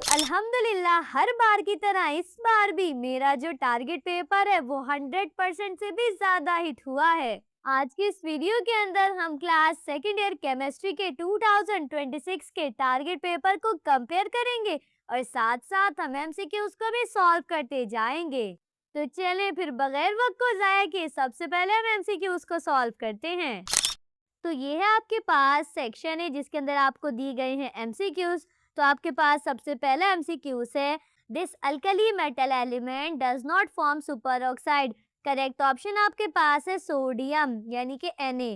अल्हम्दुलिल्लाह हर बार की तरह इस बार भी मेरा जो टारगेट पेपर है वो 100% से भी ज़्यादा हिट हुआ है। आज की इस वीडियो के अंदर हम क्लास सेकेंड ईयर केमिस्ट्री के 2026 के टारगेट पेपर को कंपेयर करेंगे और साथ-साथ हम एमसीक्यूज को भी सॉल्व करते जाएंगे। तो चलें फिर बगैर वक्त को ज़ाया किए सबसे पहले हम एमसीक्यूज को सॉल्व करते हैं। तो ये है आपके पास सेक्शन है जिसके अंदर आपको दी गई हैं एमसीक्यूज। तो आपके पास सबसे पहला एमसीक्यूज है, this alkali metal element does not form superoxide. Correct option आपके पास है सोडियम यानी कि Na।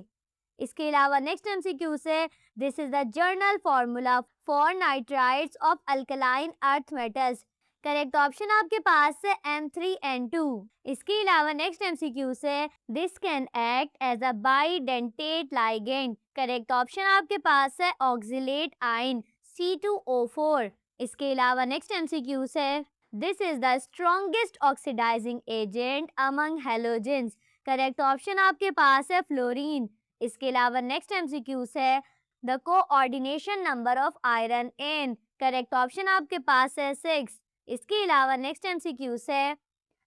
इसके अलावा नेक्स्ट एमसीक्यू से, this is the general formula for nitrides of alkaline earth metals. Correct option आपके पास है M3N2। इसके अलावा नेक्स्ट एमसीक्यू से, this can act as a bidentate ligand. Correct option आपके पास है ऑक्सिलेट आयन C2O4। इसके अलावा नेक्स्ट एमसीक्यू से, this is the strongest oxidising agent among halogens. Correct option आपके पास है फ्लोरीन। इसके अलावा नेक्स्ट एमसीक्यू है, the coordination number of iron in. Correct option आपके पास है 6। इसके अलावा नेक्स्ट एमसीक्यू है,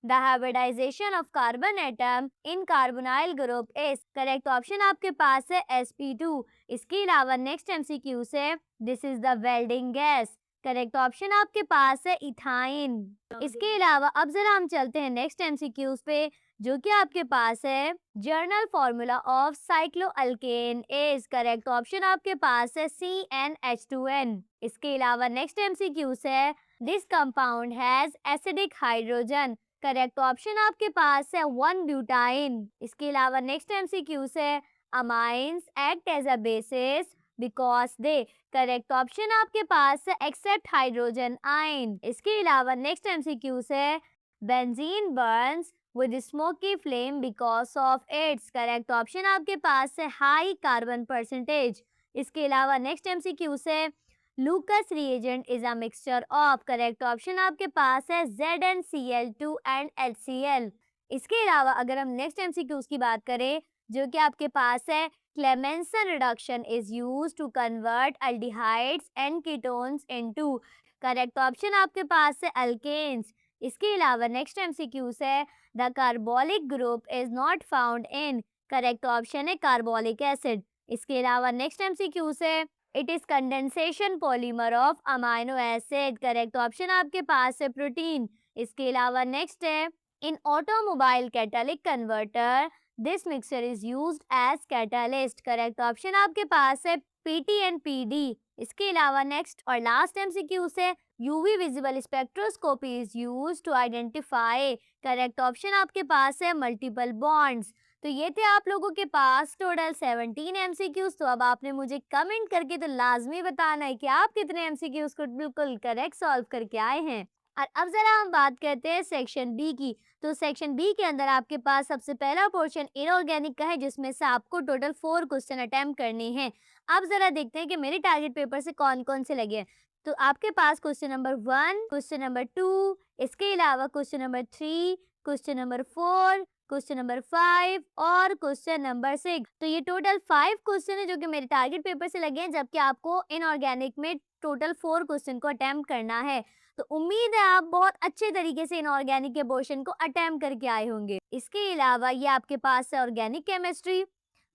the hybridisation of carbon atom in carbonyl group is. Correct option आपके पास है sp2। इसके अलावा नेक्स्ट एमसीक्यू है, this is the welding gas. Correct option आपके पास है इथाइन। इसके अलावा अब जरा हम चलते हैं नेक्स्ट एमसीक्यूज पे जो कि आपके पास है, general formula of cycloalkane is. Correct option आपके पास है CnH2n। इसके अलावा नेक्स्ट एमसीक्यूज है, this compound has acidic hydrogen. Correct option आपके पास है 1-ब्यूटाइन। इसके अलावा नेक्स्ट एमसीक्यू है, amines act as a basis because they. Correct option आपके पास है एक्सेप्ट हाइड्रोजन आयन। इसके अलावा नेक्स्ट एमसीक्यू है, benzene burns with smoky flame because of its. Correct option आपके पास है हाई कार्बन परसेंटेज। इसके अलावा नेक्स्ट एमसीक्यू है, लूकस reagent is a mixture of. Correct option आपके पास है ZnCl2 एंड HCl। इसके अलावा अगर हम नेक्स्ट एमसीक्यूज की बात करें जो कि आपके पास है, Clemmensen reduction is used to convert aldehydes and ketones into. Correct option आपके पास है अल्केन्स। इसके अलावा नेक्स्ट एमसीक्यू है, the carbolic group is not found in. Correct option है कार्बोलिक एसिड। इसके अलावा नेक्स्ट एमसीक्यू है, it is condensation polymer of amino acid. Correct option आपके पास है प्रोटीन। इसके अलावा नेक्स्ट है, in automobile catalytic converter this mixture is used as catalyst. Correct option आपके पास है PT एंड PD। इसके अलावा नेक्स्ट और लास्ट एमसीक्यू से, UV visible spectroscopy is used to identify. Correct option आपके पास है मल्टीपल बॉन्ड्स। तो ये थे आप लोगों के पास टोटल 17 एमसीक्यूज। तो अब आपने मुझे कमेंट करके तो लाजमी बताना है कि आप कितने एमसीक्यूज को बिल्कुल करेक्ट सॉल्व करके आए हैं। और अब जरा हम बात करते हैं सेक्शन बी की। तो सेक्शन बी के अंदर आपके पास सबसे पहला पोर्शन इनऑर्गेनिक का है जिसमें से आपको टोटल 4 क्वेश्चन अटेम्प्ट करने हैं। अब जरा देखते हैं कि मेरे टारगेट पेपर से कौन कौन से लगे हैं। तो आपके पास क्वेश्चन नंबर 1, क्वेश्चन नंबर 2, इसके अलावा question number 3, question number 4, question number 5 और क्वेश्चन नंबर 6। तो ये टोटल 5 क्वेश्चन है जो कि मेरे टारगेट पेपर से लगे हैं, जबकि आपको इनऑर्गेनिक में टोटल 4 क्वेश्चन को अटेम्प्ट करना है। तो उम्मीद है आप बहुत अच्छे तरीके से इनऑर्गेनिक के पोर्शन को अटेम्प्ट करके आए होंगे। इसके अलावा ये आपके पास है ऑर्गेनिक केमिस्ट्री।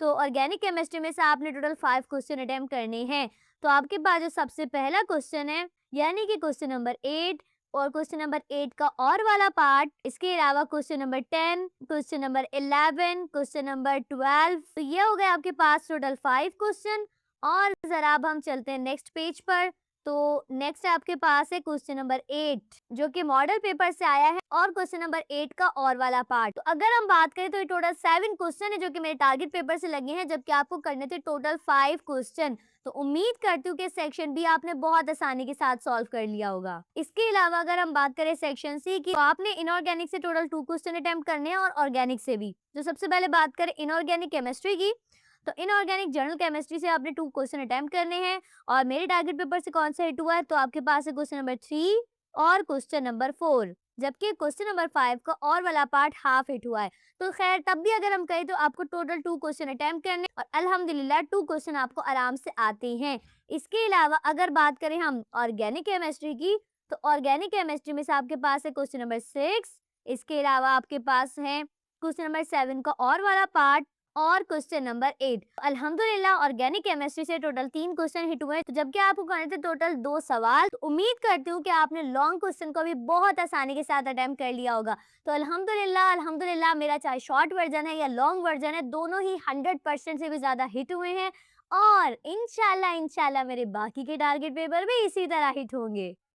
तो ऑर्गेनिक केमिस्ट्री में से आपने टोटल 5 क्वेश्चन अटेम्प्ट करने हैं। तो आपके पास जो सबसे पहला क्वेश्चन है यानी कि क्वेश्चन नंबर 8 और क्वेश्चन नंबर 8 का और वाला पार्ट, इसके अलावा question number 10, question number 11, question number 12। तो ये हो गए आपके पास टोटल 5 क्वेश्चन। और जरा अब हम चलते हैं नेक्स्ट पेज पर। तो नेक्स्ट आपके पास है क्वेश्चन नंबर 8 जो कि मॉडल पेपर से आया है और क्वेश्चन नंबर 8 का और वाला पार्ट। तो अगर हम बात करें तो ये टोटल 7 क्वेश्चन है जो कि मेरे टारगेट पेपर से लगे हैं, जबकि आपको करने थे टोटल 5 क्वेश्चन। तो उम्मीद करती हूँ कि सेक्शन बी आपने बहुत आसानी के साथ सॉल्व कर लिया होगा। इसके अलावा अगर हम बात करें सेक्शन सी की, तो आपने इनऑर्गेनिक से टोटल 2 क्वेश्चन अटेम्प्ट करने हैं और ऑर्गेनिक से भी। तो सबसे पहले बात करें इनऑर्गेनिक केमिस्ट्री की, तो इनऑर्गेनिक जनरल केमिस्ट्री से आपने 2 क्वेश्चन अटेम्प्ट करने हैं। और मेरे टारगेट पेपर से कौन सा हिट हुआ है, तो आपके पास है क्वेश्चन नंबर 3 और क्वेश्चन नंबर 4, जबकि क्वेश्चन नंबर 5 का और वाला पार्ट हाफ हिट हुआ है। तो खैर तब भी अगर हम कहें तो आपको टोटल 2 क्वेश्चन अटेम्प्ट करने और अल्हम्दुलिल्लाह 2 क्वेश्चन आपको आराम से आते हैं। इसके अलावा अगर बात करें हम ऑर्गेनिक केमिस्ट्री की, तो ऑर्गेनिक केमिस्ट्री में से आपके पास है क्वेश्चन नंबर 6, इसके अलावा आपके पास है क्वेश्चन नंबर 7 का और वाला पार्ट और क्वेश्चन नंबर 8। अल्हम्दुलिल्लाह ऑर्गेनिक केमिस्ट्री से टोटल 3 क्वेश्चन हिट हुए, तो जबकि आपको करने थे टोटल 2 सवाल। तो उम्मीद करती हूँ कि आपने लॉन्ग क्वेश्चन को भी बहुत आसानी के साथ अटेम्प्ट कर लिया होगा। तो अल्हम्दुलिल्लाह मेरा चाहे शॉर्ट वर्जन है या लॉन्ग वर्जन है, दोनों ही 100% से भी ज़्यादा हिट हुए हैं और इंशाल्लाह मेरे बाकी के टारगेट पेपर भी इसी तरह हिट होंगे।